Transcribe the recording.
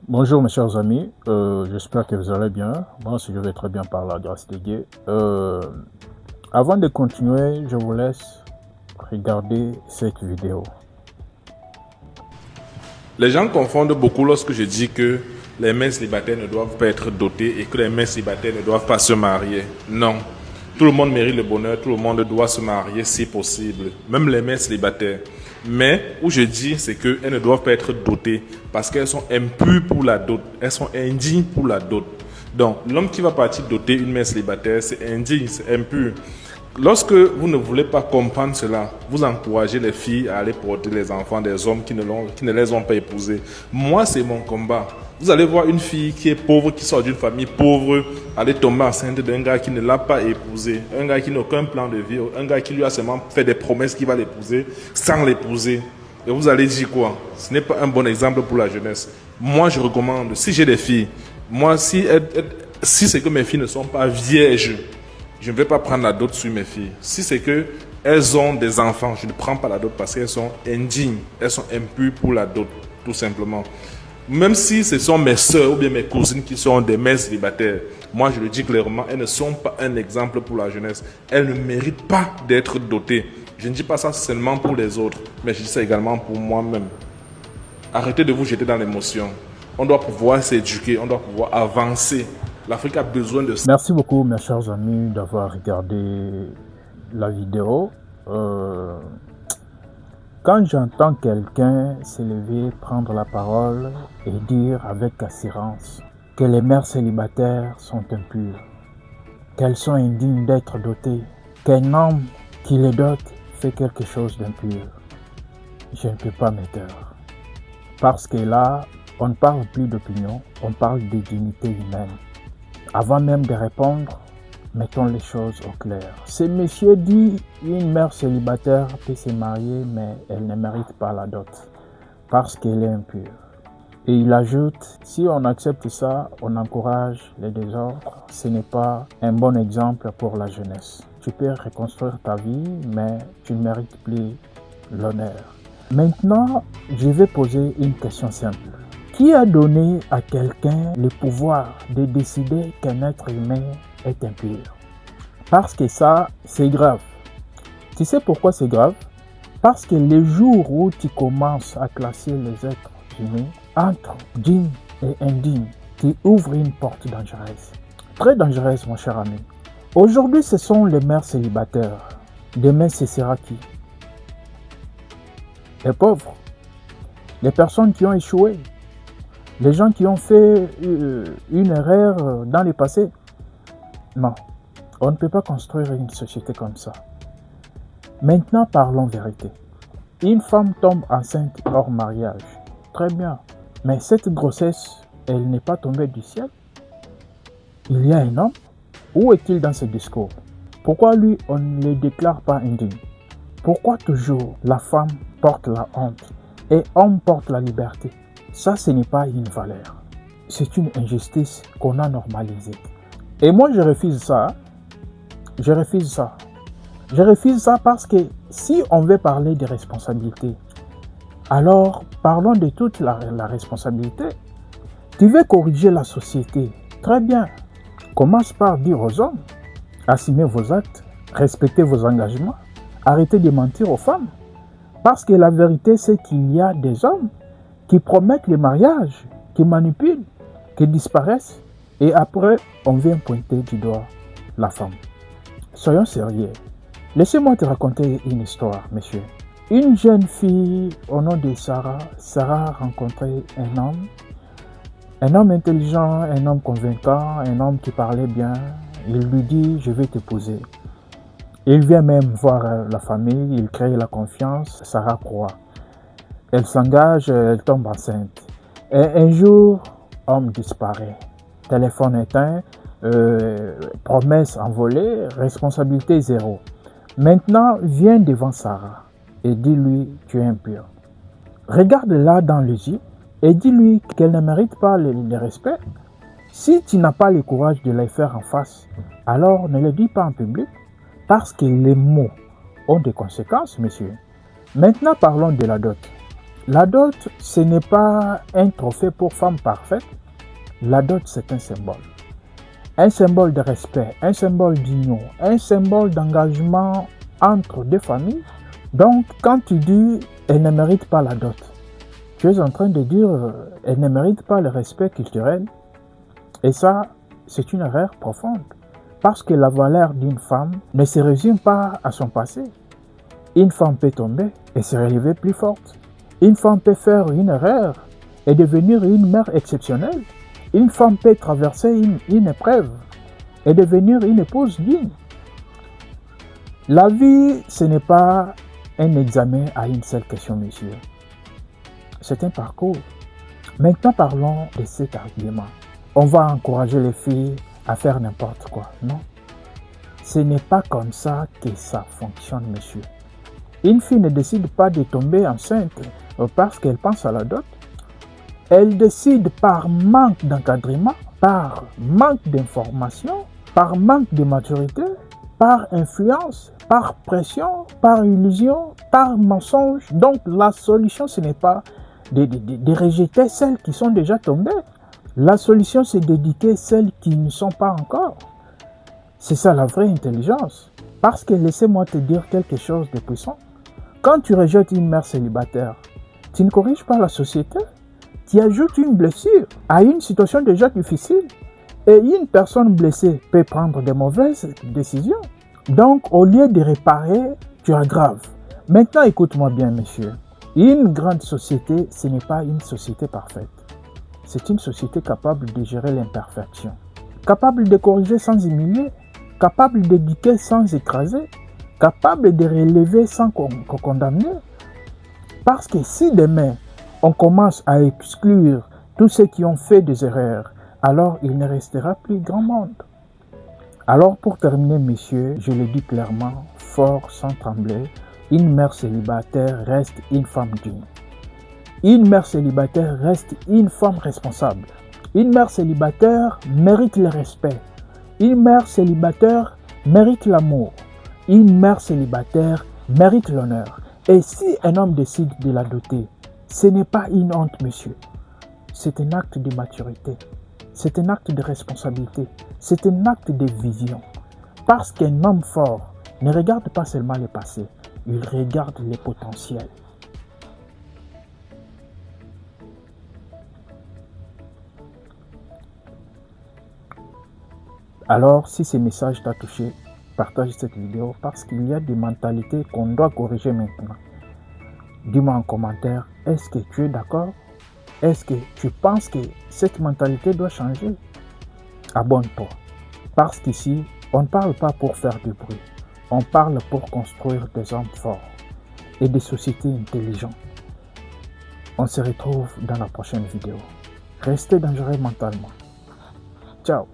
Bonjour mes chers amis, j'espère que vous allez bien. Moi aussi je vais très bien par la grâce de Dieu. Avant de continuer, je vous laisse regarder cette vidéo. Les gens confondent beaucoup lorsque je dis que les mères célibataires ne doivent pas être dotées et que les mères célibataires ne doivent pas se marier. Non. Tout le monde mérite le bonheur, tout le monde doit se marier si possible, même les mères célibataires. Mais où je dis, c'est qu'elles ne doivent pas être dotées parce qu'elles sont impures pour la dot, elles sont indignes pour la dot. Donc, l'homme qui va partir doter une mère célibataire, c'est indigne, c'est impur. Lorsque vous ne voulez pas comprendre cela, vous encouragez les filles à aller porter les enfants des hommes qui ne les ont pas épousés. Moi, c'est mon combat. Vous allez voir une fille qui est pauvre, qui sort d'une famille pauvre, aller tomber enceinte d'un gars qui ne l'a pas épousé, un gars qui n'a aucun plan de vie, un gars qui lui a seulement fait des promesses qu'il va l'épouser sans l'épouser. Et vous allez dire quoi? Ce n'est pas un bon exemple pour la jeunesse. Moi, je recommande, si j'ai des filles, moi, si c'est que mes filles ne sont pas vierges, je ne vais pas prendre la dot sur mes filles. Si c'est que elles ont des enfants, je ne prends pas la dot parce qu'elles sont indignes, elles sont impures pour la dot, tout simplement. Même si ce sont mes soeurs ou bien mes cousines qui sont des mères célibataires, moi je le dis clairement, elles ne sont pas un exemple pour la jeunesse. Elles ne méritent pas d'être dotées. Je ne dis pas ça seulement pour les autres, mais je dis ça également pour moi-même. Arrêtez de vous jeter dans l'émotion. On doit pouvoir s'éduquer, on doit pouvoir avancer. L'Afrique a besoin de ça. Merci beaucoup mes chers amis d'avoir regardé la vidéo. Quand j'entends quelqu'un s'élever, prendre la parole et dire avec assurance que les mères célibataires sont impures, qu'elles sont indignes d'être dotées, qu'un homme qui les dote fait quelque chose d'impur, je ne peux pas me taire. Parce que là, on ne parle plus d'opinion, on parle de dignité humaine. Avant même de répondre, mettons les choses au clair. Ce monsieur dit une mère célibataire peut se marier, mais elle ne mérite pas la dot parce qu'elle est impure. Et il ajoute, si on accepte ça, on encourage les désordres. Ce n'est pas un bon exemple pour la jeunesse. Tu peux reconstruire ta vie, mais tu ne mérites plus l'honneur. Maintenant, je vais poser une question simple. Qui a donné à quelqu'un le pouvoir de décider qu'un être humain est impur? Parce que ça, c'est grave. Tu sais pourquoi c'est grave? Parce que le jour où tu commences à classer les êtres humains entre dignes et indignes, tu ouvres une porte dangereuse. Très dangereuse, mon cher ami. Aujourd'hui, ce sont les mères célibataires. Demain, ce sera qui? Les pauvres. Les personnes qui ont échoué. Les gens qui ont fait une erreur dans le passé. Non, on ne peut pas construire une société comme ça. Maintenant, parlons vérité. Une femme tombe enceinte hors mariage. Très bien. Mais cette grossesse, elle n'est pas tombée du ciel. Il y a un homme. Où est-il dans ce discours? Pourquoi lui, on ne le déclare pas indigne? Pourquoi toujours la femme porte la honte et l'homme porte la liberté? Ça, ce n'est pas une valeur. C'est une injustice qu'on a normalisée. Et moi, je refuse ça. Je refuse ça. Je refuse ça parce que si on veut parler de responsabilité, alors parlons de toute la responsabilité. Tu veux corriger la société. Très bien. Commence par dire aux hommes, assumez vos actes, respectez vos engagements, arrêtez de mentir aux femmes. Parce que la vérité, c'est qu'il y a des hommes qui promettent le mariage, qui manipulent, qui disparaissent, et après, on vient pointer du doigt la femme. Soyons sérieux. Laissez-moi te raconter une histoire, monsieur. Une jeune fille au nom de Sarah a rencontré un homme intelligent, un homme convaincant, un homme qui parlait bien. Il lui dit, je vais t'épouser. Il vient même voir la famille, il crée la confiance, Sarah croit. Elle s'engage, elle tombe enceinte. Et un jour, homme disparaît. Téléphone éteint, promesse envolée, responsabilité zéro. Maintenant, viens devant Sarah et dis-lui, tu es impur. Regarde-la dans les yeux et dis-lui qu'elle ne mérite pas le respect. Si tu n'as pas le courage de la faire en face, alors ne le dis pas en public, parce que les mots ont des conséquences, monsieur. Maintenant, parlons de la dot. La dot, ce n'est pas un trophée pour femme parfaite. La dot, c'est un symbole. Un symbole de respect, un symbole d'union, un symbole d'engagement entre deux familles. Donc, quand tu dis « elle ne mérite pas la dot », tu es en train de dire « elle ne mérite pas le respect culturel ». Et ça, c'est une erreur profonde. Parce que la valeur d'une femme ne se résume pas à son passé. Une femme peut tomber et se relever plus forte. Une femme peut faire une erreur et devenir une mère exceptionnelle. Une femme peut traverser une épreuve et devenir une épouse digne. La vie, ce n'est pas un examen à une seule question, monsieur. C'est un parcours. Maintenant, parlons de cet argument. On va encourager les filles à faire n'importe quoi. Non. Ce n'est pas comme ça que ça fonctionne, monsieur. Une fille ne décide pas de tomber enceinte parce qu'elle pense à la dot. Elle décide par manque d'encadrement, par manque d'information, par manque de maturité, par influence, par pression, par illusion, par mensonge. Donc la solution, ce n'est pas de rejeter celles qui sont déjà tombées. La solution, c'est d'éduquer celles qui ne sont pas encore. C'est ça la vraie intelligence. Parce que laissez-moi te dire quelque chose de puissant. Quand tu rejettes une mère célibataire, tu ne corriges pas la société. Tu ajoutes une blessure à une situation déjà difficile. Et une personne blessée peut prendre de mauvaises décisions. Donc, au lieu de réparer, tu aggraves. Maintenant, écoute-moi bien, monsieur. Une grande société, ce n'est pas une société parfaite. C'est une société capable de gérer l'imperfection, capable de corriger sans humilier, capable d'éduquer sans écraser, capable de relever sans condamner. Parce que si demain, on commence à exclure tous ceux qui ont fait des erreurs, alors il ne restera plus grand monde. Alors pour terminer, messieurs, je le dis clairement, fort sans trembler, une mère célibataire reste une femme digne. Une mère célibataire reste une femme responsable. Une mère célibataire mérite le respect. Une mère célibataire mérite l'amour. Une mère célibataire mérite l'honneur. Et si un homme décide de la doter, ce n'est pas une honte, monsieur. C'est un acte de maturité. C'est un acte de responsabilité. C'est un acte de vision. Parce qu'un homme fort ne regarde pas seulement le passé, il regarde les potentiels. Alors, si ce message t'a touché, partage cette vidéo parce qu'il y a des mentalités qu'on doit corriger maintenant. Dis-moi en commentaire, est-ce que tu es d'accord? Est-ce que tu penses que cette mentalité doit changer? Abonne-toi. Parce qu'ici, on ne parle pas pour faire du bruit. On parle pour construire des hommes forts et des sociétés intelligentes. On se retrouve dans la prochaine vidéo. Restez dangereux mentalement. Ciao.